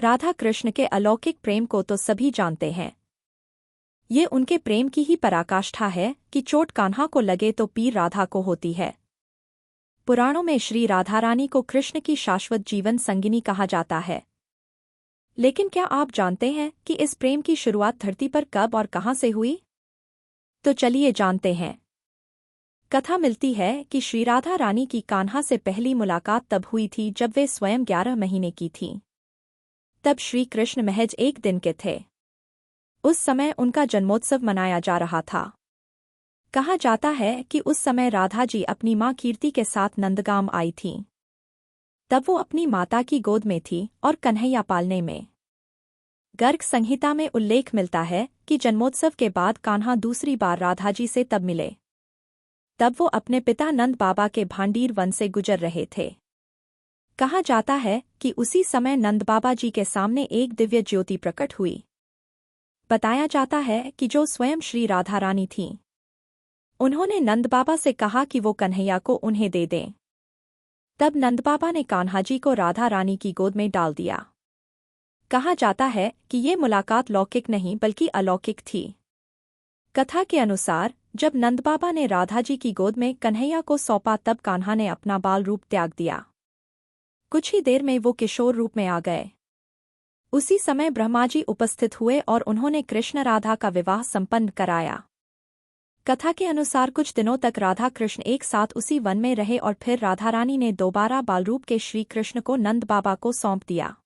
राधा कृष्ण के अलौकिक प्रेम को तो सभी जानते हैं। ये उनके प्रेम की ही पराकाष्ठा है कि चोट कान्हा को लगे तो पीर राधा को होती है। पुराणों में श्री राधा रानी को कृष्ण की शाश्वत जीवन संगिनी कहा जाता है। लेकिन क्या आप जानते हैं कि इस प्रेम की शुरुआत धरती पर कब और कहाँ से हुई? तो चलिए जानते हैं। कथा मिलती है कि श्री राधा रानी की कान्हा से पहली मुलाकात तब हुई थी जब वे स्वयं 11 महीने की थीं। तब श्री कृष्ण महज 1 दिन के थे। उस समय उनका जन्मोत्सव मनाया जा रहा था। कहा जाता है कि उस समय राधा जी अपनी मां कीर्ति के साथ नंदगाम आई थीं। तब वो अपनी माता की गोद में थी और कन्हैया पालने में। गर्ग संहिता में उल्लेख मिलता है कि जन्मोत्सव के बाद कान्हा दूसरी बार राधा जी से तब मिले। तब वो अपने पिता नंद बाबा के भांडीर वन से गुजर रहे थे। कहा जाता है कि उसी समय नंद बाबा जी के सामने एक दिव्य ज्योति प्रकट हुई। बताया जाता है कि जो स्वयं श्री राधा रानी थीं। उन्होंने नंद बाबा से कहा कि वो कन्हैया को उन्हें दे दें। तब नंद बाबा ने कान्हा जी को राधा रानी की गोद में डाल दिया। कहा जाता है कि ये मुलाकात लौकिक नहीं बल्कि अलौकिक थी। कथा के अनुसार जब नंद बाबा ने राधा जी की गोद में कन्हैया को सौंपा तब कान्हा ने अपना बाल रूप त्याग दिया। कुछ ही देर में वो किशोर रूप में आ गए। उसी समय ब्रह्मा जी उपस्थित हुए और उन्होंने कृष्ण राधा का विवाह संपन्न कराया। कथा के अनुसार कुछ दिनों तक राधा कृष्ण एक साथ उसी वन में रहे और फिर राधा रानी ने दोबारा बालरूप के श्री कृष्ण को नंद बाबा को सौंप दिया।